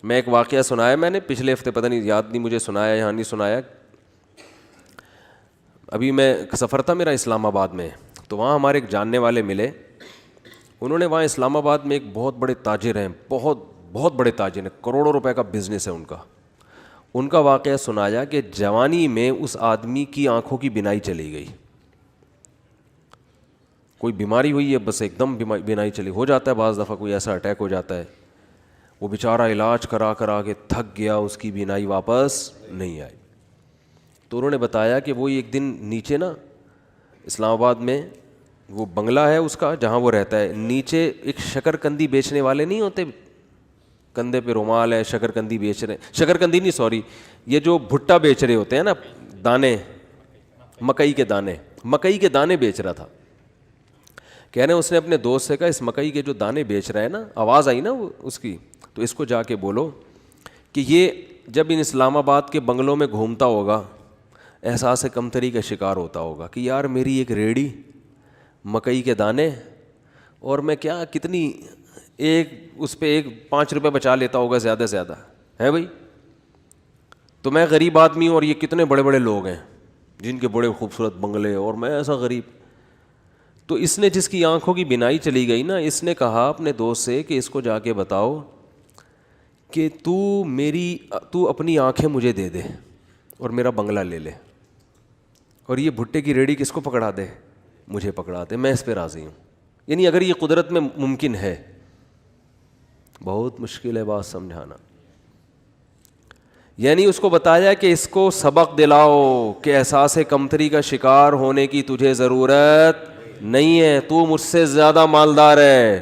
میں ایک واقعہ سنایا میں نے پچھلے ہفتے، پتہ نہیں یاد نہیں مجھے سنایا یہاں نہیں سنایا. ابھی میں سفر تھا میرا اسلام آباد میں، تو وہاں ہمارے ایک جاننے والے ملے. انہوں نے وہاں اسلام آباد میں ایک بہت بڑے تاجر ہیں، بہت بڑے تاجر ہیں، کروڑوں روپے کا بزنس ہے ان کا. ان کا واقعہ سنایا کہ جوانی میں اس آدمی کی آنکھوں کی بینائی چلی گئی. کوئی بیماری ہوئی ہے، بس ایک دم بینائی چلی. ہو جاتا ہے بعض دفعہ کوئی ایسا اٹیک ہو جاتا ہے. وہ بیچارہ علاج کرا کے تھک گیا، اس کی بینائی واپس نہیں آئی. تو انہوں نے بتایا کہ وہ ایک دن نیچے نا اسلام آباد میں وہ بنگلہ ہے اس کا جہاں وہ رہتا ہے، نیچے ایک شکرکندی بیچنے والے نہیں ہوتے، کندھے پہ رومال ہے، شکرکندی بیچ رہے ہیں، شکرکندی نہیں سوری، یہ جو بھٹا بیچ رہے ہوتے ہیں نا، دانے، مکئی کے دانے بیچ رہا تھا. کہہ رہے ہیں اس نے اپنے دوست سے کہا اس مکئی کے جو دانے بیچ رہا ہے نا، آواز آئی نا اس کی، تو اس کو جا کے بولو کہ یہ جب ان اسلام آباد کے بنگلوں میں گھومتا ہوگا احساس کمتری کا شکار ہوتا ہوگا کہ یار میری ایک ریڑھی، مکئی کے دانے، اور میں کیا کتنی ایک اس پہ ایک 5 روپے بچا لیتا ہوگا زیادہ سے زیادہ ہے بھائی. تو میں غریب آدمی ہوں اور یہ کتنے بڑے بڑے لوگ ہیں جن کے بڑے خوبصورت بنگلے، اور میں ایسا غریب. تو اس نے جس کی آنکھوں کی بینائی چلی گئی نا، اس نے کہا اپنے دوست سے کہ اس کو جا کے بتاؤ کہ تو اپنی آنکھیں مجھے دے دے اور میرا بنگلہ لے لے، اور یہ بھٹے کی ریڑھی کس کو پکڑا دے، مجھے پکڑا دے، میں اس پہ راضی ہوں. یعنی اگر یہ قدرت میں ممکن ہے، بہت مشکل ہے بات سمجھانا. یعنی اس کو بتایا کہ اس کو سبق دلاؤ کہ احساس کمتری کا شکار ہونے کی تجھے ضرورت نہیں ہے، تو مجھ سے زیادہ مالدار ہے،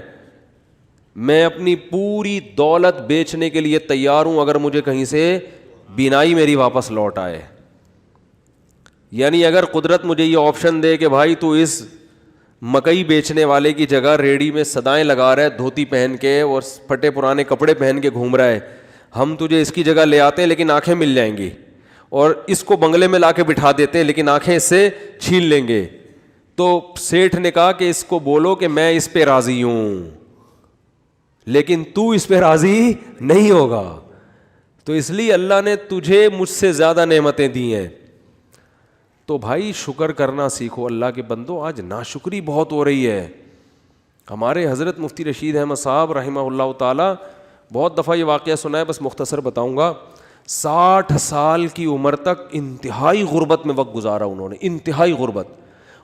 میں اپنی پوری دولت بیچنے کے لیے تیار ہوں اگر مجھے کہیں سے بینائی میری واپس لوٹ آئے. یعنی اگر قدرت مجھے یہ آپشن دے کہ بھائی تو اس مکئی بیچنے والے کی جگہ ریڑھی میں صدائیں لگا رہا ہے دھوتی پہن کے اور پھٹے پرانے کپڑے پہن کے گھوم رہا ہے، ہم تجھے اس کی جگہ لے آتے ہیں لیکن آنکھیں مل جائیں گی، اور اس کو بنگلے میں لا کے بٹھا دیتے ہیں لیکن آنکھیں اس سے چھین لیں گے. تو سیٹھ نے کہا کہ اس کو بولو کہ میں اس پہ راضی ہوں لیکن تو اس پہ راضی نہیں ہوگا. تو اس لیے اللہ نے تجھے مجھ سے زیادہ نعمتیں دی ہیں. تو بھائی شکر کرنا سیکھو اللہ کے بندو. آج ناشکری بہت ہو رہی ہے. ہمارے حضرت مفتی رشید احمد صاحب رحمہ اللہ تعالی، بہت دفعہ یہ واقعہ سنا ہے، بس مختصر بتاؤں گا. 60 سال کی عمر تک انتہائی غربت میں وقت گزارا انہوں نے، انتہائی غربت.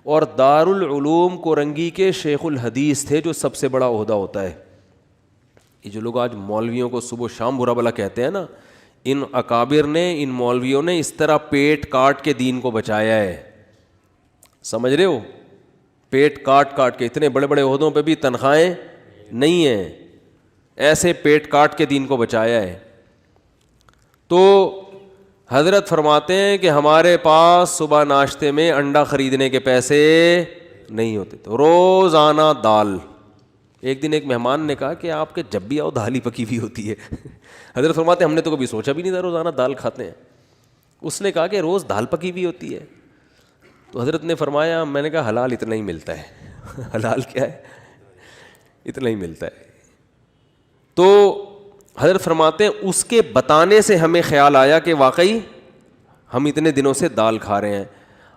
اور دارالعلوم کورنگی کے شیخ الحدیث تھے، جو سب سے بڑا عہدہ ہوتا ہے. یہ جو لوگ آج مولویوں کو صبح و شام برا بلا کہتے ہیں نا، ان اکابر نے، ان مولویوں نے اس طرح پیٹ کاٹ کے دین کو بچایا ہے. سمجھ رہے ہو؟ پیٹ کاٹ کے، اتنے بڑے بڑے عہدوں پہ بھی تنخواہیں نہیں ہیں، ایسے پیٹ کاٹ کے دین کو بچایا ہے. تو حضرت فرماتے ہیں کہ ہمارے پاس صبح ناشتے میں انڈا خریدنے کے پیسے نہیں ہوتے تو روزانہ دال. ایک دن ایک مہمان نے کہا کہ آپ کے جب بھی آؤ دال ہی پکی ہوئی ہوتی ہے. حضرت فرماتے ہیں ہم نے تو کبھی سوچا بھی نہیں تھا روزانہ دال کھاتے ہیں. اس نے کہا کہ روز دال پکی ہوئی ہوتی ہے. تو حضرت نے فرمایا، میں نے کہا حلال اتنا ہی ملتا ہے. حلال کیا ہے؟ اتنا ہی ملتا ہے. تو حضرت فرماتے ہیں اس کے بتانے سے ہمیں خیال آیا کہ واقعی ہم اتنے دنوں سے دال کھا رہے ہیں.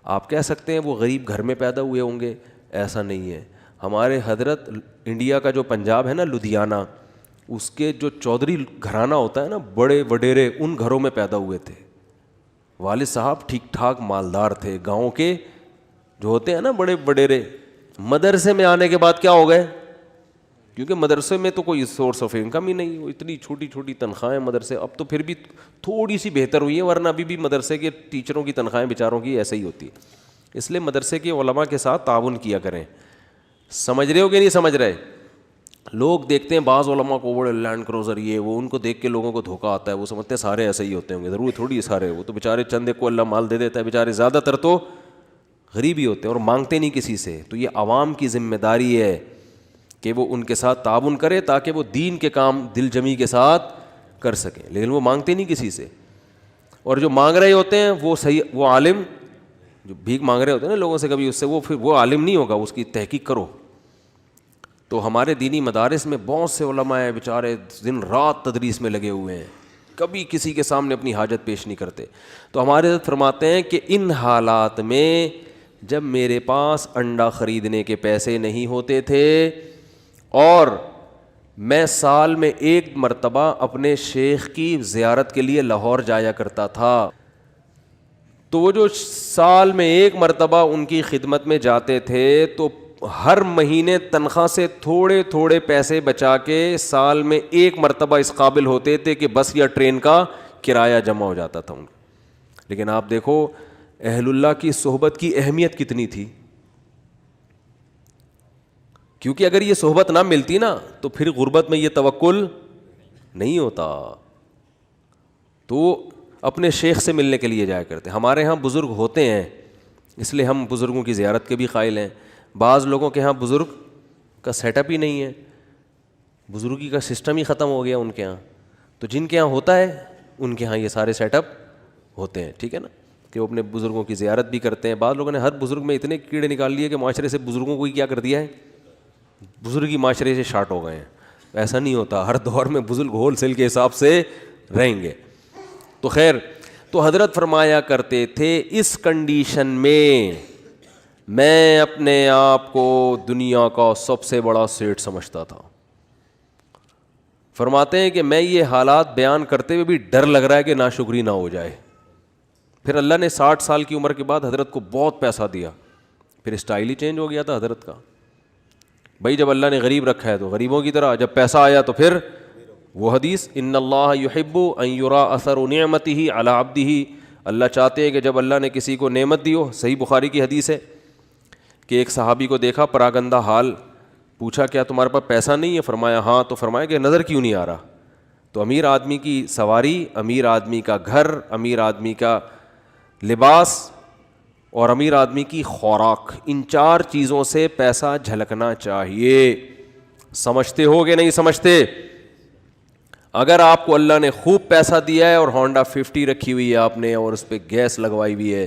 آپ کہہ سکتے ہیں وہ غریب گھر میں پیدا ہوئے ہوں گے، ایسا نہیں ہے. ہمارے حضرت انڈیا کا جو پنجاب ہے نا، لدھیانہ، اس کے جو چودھری گھرانہ ہوتا ہے نا، بڑے وڈیرے، ان گھروں میں پیدا ہوئے تھے. والد صاحب ٹھیک ٹھاک مالدار تھے. گاؤں کے جو ہوتے ہیں نا بڑے وڈیرے، مدرسے میں آنے کے بعد کیا ہو گئے؟ کیونکہ مدرسے میں تو کوئی سورس آف انکم ہی نہیں، وہ اتنی چھوٹی چھوٹی تنخواہیں مدرسے. اب تو پھر بھی تھوڑی سی بہتر ہوئی ہے، ورنہ ابھی بھی مدرسے کے ٹیچروں کی تنخواہیں بیچاروں کی ایسے ہی ہوتی ہے. اس لیے مدرسے کے علماء کے ساتھ تعاون کیا کریں. سمجھ رہے ہو کہ نہیں سمجھ رہے؟ لوگ دیکھتے ہیں بعض علماء کو بڑے لینڈ کروزر یہ وہ، ان کو دیکھ کے لوگوں کو دھوکہ آتا ہے. وہ سمجھتے ہیں سارے ایسے ہی ہوتے ہوں گے. ضروری تھوڑی سارے، وہ تو بیچارے چند ایک کو اللہ مال دے دیتا ہے، بیچارے زیادہ تر تو غریب ہی ہوتے ہیں اور مانگتے نہیں کسی سے. تو یہ عوام کی ذمہ داری ہے کہ وہ ان کے ساتھ تعاون کرے تاکہ وہ دین کے کام دل جمی کے ساتھ کر سکیں. لیکن وہ مانگتے نہیں کسی سے. اور جو مانگ رہے ہوتے ہیں وہ صحیح، وہ عالم جو بھیک مانگ رہے ہوتے ہیں نا لوگوں سے، کبھی اس سے وہ پھر وہ عالم نہیں ہوگا، اس کی تحقیق کرو. تو ہمارے دینی مدارس میں بہت سے علماء ہیں بیچارے دن رات تدریس میں لگے ہوئے ہیں, کبھی کسی کے سامنے اپنی حاجت پیش نہیں کرتے. تو ہمارے حضرت فرماتے ہیں کہ ان حالات میں جب میرے پاس انڈا خریدنے کے پیسے نہیں ہوتے تھے اور میں سال میں ایک مرتبہ اپنے شیخ کی زیارت کے لیے لاہور جایا کرتا تھا, تو وہ جو سال میں ایک مرتبہ ان کی خدمت میں جاتے تھے تو ہر مہینے تنخواہ سے تھوڑے تھوڑے پیسے بچا کے سال میں ایک مرتبہ اس قابل ہوتے تھے کہ بس یا ٹرین کا کرایہ جمع ہو جاتا تھا ان کا. لیکن آپ دیکھو اہل اللہ کی صحبت کی اہمیت کتنی تھی, کیونکہ اگر یہ صحبت نہ ملتی نا تو پھر غربت میں یہ توکل نہیں ہوتا. تو اپنے شیخ سے ملنے کے لیے جایا کرتے. ہمارے ہاں بزرگ ہوتے ہیں اس لیے ہم بزرگوں کی زیارت کے بھی قائل ہیں. بعض لوگوں کے ہاں بزرگ کا سیٹ اپ ہی نہیں ہے, بزرگی کا سسٹم ہی ختم ہو گیا ان کے ہاں. تو جن کے ہاں ہوتا ہے ان کے ہاں یہ سارے سیٹ اپ ہوتے ہیں, ٹھیک ہے نا, کہ وہ اپنے بزرگوں کی زیارت بھی کرتے ہیں. بعض لوگوں نے ہر بزرگ میں اتنے کیڑے نکال لیے کہ معاشرے سے بزرگوں کو ہی کیا کر دیا ہے, بزرگی معاشرے سے شارٹ ہو گئے ہیں. ایسا نہیں ہوتا, ہر دور میں بزرگ ہول سیل کے حساب سے رہیں گے. تو خیر, تو حضرت فرمایا کرتے تھے اس کنڈیشن میں میں اپنے آپ کو دنیا کا سب سے بڑا سیٹ سمجھتا تھا. فرماتے ہیں کہ میں یہ حالات بیان کرتے ہوئے بھی ڈر لگ رہا ہے کہ ناشکری نہ ہو جائے. پھر اللہ نے 60 سال کی عمر کے بعد حضرت کو بہت پیسہ دیا, پھر اسٹائل ہی چینج ہو گیا تھا حضرت کا. بھائی جب اللہ نے غریب رکھا ہے تو غریبوں کی طرح, جب پیسہ آیا تو پھر وہ حدیث ان اللہ یحب ان یرا اثر نعمتہ علی عبدہ, اللہ چاہتے ہیں کہ جب اللہ نے کسی کو نعمت دی ہو. صحیح بخاری کی حدیث ہے کہ ایک صحابی کو دیکھا پراگندہ حال, پوچھا کیا تمہارے پاس پیسہ نہیں ہے؟ فرمایا ہاں. تو فرمایا کہ نظر کیوں نہیں آ رہا؟ تو امیر آدمی کی سواری, امیر آدمی کا گھر, امیر آدمی کا لباس اور امیر آدمی کی خوراک, ان 4 چیزوں سے پیسہ جھلکنا چاہیے. سمجھتے ہو کہ نہیں سمجھتے؟ اگر آپ کو اللہ نے خوب پیسہ دیا ہے اور ہونڈا 50 رکھی ہوئی ہے آپ نے اور اس پہ گیس لگوائی ہوئی ہے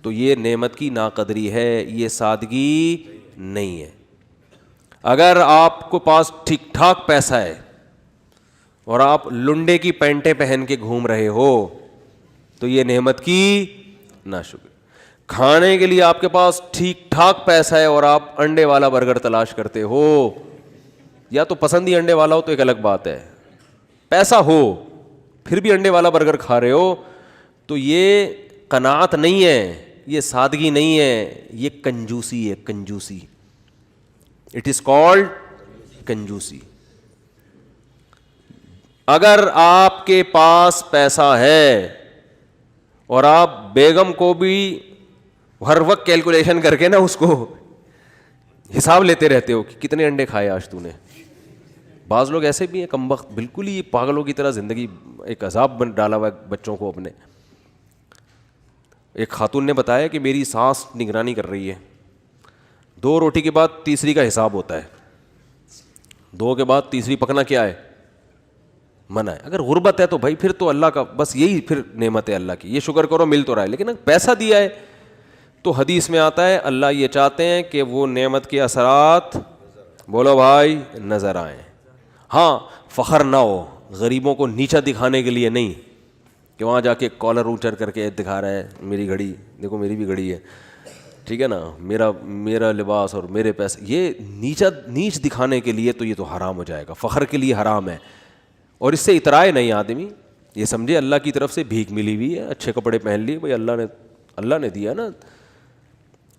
تو یہ نعمت کی ناقدری ہے, یہ سادگی نہیں ہے. اگر آپ کو پاس ٹھیک ٹھاک پیسہ ہے اور آپ لنڈے کی پینٹیں پہن کے گھوم رہے ہو تو یہ نعمت کی ناشکری. کھانے کے لیے آپ کے پاس ٹھیک ٹھاک پیسہ ہے اور آپ انڈے والا برگر تلاش کرتے ہو, یا تو پسند ہی انڈے والا ہو تو ایک الگ بات ہے, پیسہ ہو پھر بھی انڈے والا برگر کھا رہے ہو, تو یہ قناعت نہیں ہے, یہ سادگی نہیں ہے, یہ کنجوسی ہے. کنجوسی, اٹ از کالڈ کنجوسی. اگر آپ کے پاس پیسہ ہے اور آپ بیگم کو بھی ہر وقت کیلکولیشن کر کے نا اس کو حساب لیتے رہتے ہو کہ کتنے انڈے کھائے آج تو نے. بعض لوگ ایسے بھی ہیں کمبخت, بالکل ہی پاگلوں کی طرح زندگی ایک عذاب ڈالا ہوا ہے بچوں کو اپنے. ایک خاتون نے بتایا کہ میری ساس نگرانی کر رہی ہے, 2 روٹی کے بعد تیسری کا حساب ہوتا ہے, 2 کے بعد تیسری پکنا کیا ہے, منع ہے. اگر غربت ہے تو بھائی پھر تو اللہ کا بس یہی پھر نعمت ہے اللہ کی, یہ شکر کرو مل تو رہا ہے. لیکن اگر پیسہ دیا ہے تو حدیث میں آتا ہے اللہ یہ چاہتے ہیں کہ وہ نعمت کے اثرات بولو بھائی نظر آئیں. ہاں فخر نہ ہو, غریبوں کو نیچا دکھانے کے لیے نہیں کہ وہاں جا کے کالر اونچر کر کے دکھا رہا ہے میری گھڑی دیکھو میری بھی گھڑی ہے, ٹھیک ہے نا, میرا لباس اور میرے پیسے, یہ نیچ دکھانے کے لیے تو یہ تو حرام ہو جائے گا, فخر کے لیے حرام ہے. اور اس سے اترائے نہیں آدمی, یہ سمجھے اللہ کی طرف سے بھیک ملی ہوئی ہے, اچھے کپڑے پہن لیے بھائی اللہ نے دیا نا.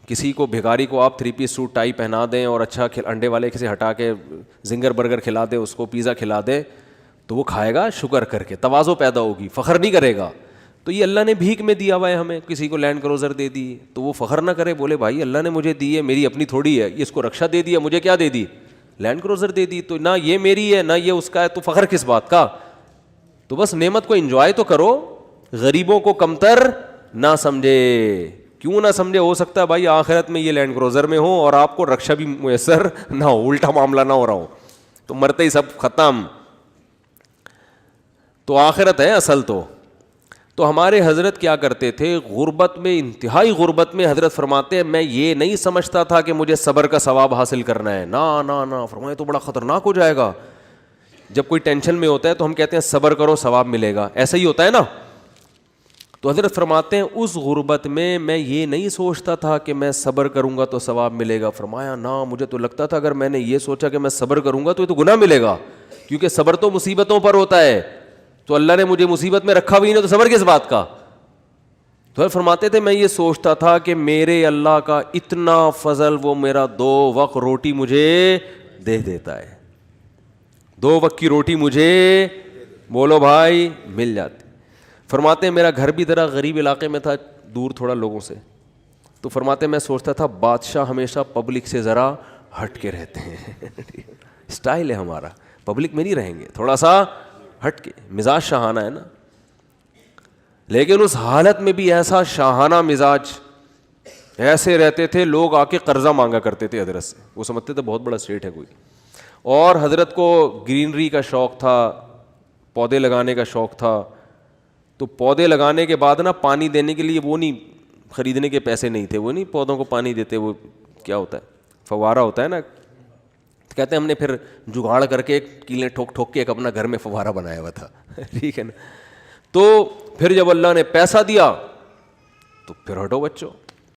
کسی کو بھیکاری کو آپ 3 پیس سوٹ ٹائی پہنا دیں اور اچھا انڈے والے سے ہٹا کے زنگر برگر کھلا دیں, اس کو پیزا کھلا دیں تو وہ کھائے گا شکر کر کے, تواضع پیدا ہوگی, فخر نہیں کرے گا. تو یہ اللہ نے بھیک میں دیا ہوا ہے ہمیں, کسی کو لینڈ کروزر دے دی تو وہ فخر نہ کرے, بولے بھائی اللہ نے مجھے دی ہے, میری اپنی تھوڑی ہے, یہ اس کو رکشا دے دیا, مجھے کیا دے دی, لینڈ کروزر دے دی, تو نہ یہ میری ہے نہ یہ اس کا ہے, تو فخر کس بات کا. تو بس نعمت کو انجوائے تو کرو, غریبوں کو کمتر نہ سمجھے. کیوں نہ سمجھے, ہو سکتا ہے بھائی آخرت میں یہ لینڈ کروزر میں ہو اور آپ کو رکشا بھی میسر نہ ہو, الٹا معاملہ نہ ہو رہا ہو, تو مرتے ہی سب ختم. تو آخرت ہے اصل. تو ہمارے حضرت کیا کرتے تھے, غربت میں, انتہائی غربت میں, حضرت فرماتے ہیں میں یہ نہیں سمجھتا تھا کہ مجھے صبر کا ثواب حاصل کرنا ہے, نا فرمائے تو بڑا خطرناک ہو جائے گا. جب کوئی ٹینشن میں ہوتا ہے تو ہم کہتے ہیں صبر کرو ثواب ملے گا, ایسا ہی ہوتا ہے نا. تو حضرت فرماتے ہیں اس غربت میں یہ نہیں سوچتا تھا کہ میں صبر کروں گا تو ثواب ملے گا. فرمایا نا, مجھے تو لگتا تھا اگر میں نے یہ سوچا کہ میں صبر کروں گا تو یہ تو گناہ ملے گا, کیونکہ صبر تو مصیبتوں پر ہوتا ہے, تو اللہ نے مجھے مصیبت میں رکھا بھی نہیں تو صبر کس بات کا. تو فرماتے تھے میں یہ سوچتا تھا کہ میرے اللہ کا اتنا فضل, وہ میرا 2 وقت روٹی مجھے دے دیتا ہے, 2 وقت کی روٹی مجھے, بولو بھائی, مل جاتی. فرماتے ہیں میرا گھر بھی ذرا غریب علاقے میں تھا, دور تھوڑا لوگوں سے, تو فرماتے ہیں میں سوچتا تھا بادشاہ ہمیشہ پبلک سے ذرا ہٹ کے رہتے ہیں, اسٹائل ہے ہمارا, پبلک میں نہیں رہیں گے, تھوڑا سا ہٹ کے, مزاج شاہانہ ہے نا. لیکن اس حالت میں بھی ایسا شاہانہ مزاج, ایسے رہتے تھے, لوگ آ کے قرضہ مانگا کرتے تھے حضرت سے, وہ سمجھتے تھے بہت بڑا سیٹ ہے کوئی. اور حضرت کو گرینری کا شوق تھا, پودے لگانے کا شوق تھا, تو پودے لگانے کے بعد نا پانی دینے کے لیے وہ نہیں, خریدنے کے پیسے نہیں تھے, وہ نہیں پودوں کو پانی دیتے, وہ کیا ہوتا ہے, فوارہ ہوتا ہے نا. کہتے ہیں ہم نے پھر جگاڑ کر کے کیلیں ٹھوک ٹھوک کے ایک اپنا گھر میں فوارہ بنایا ہوا تھا, ٹھیک ہے نا. تو پھر جب اللہ نے پیسہ دیا تو پھر ہٹو بچوں,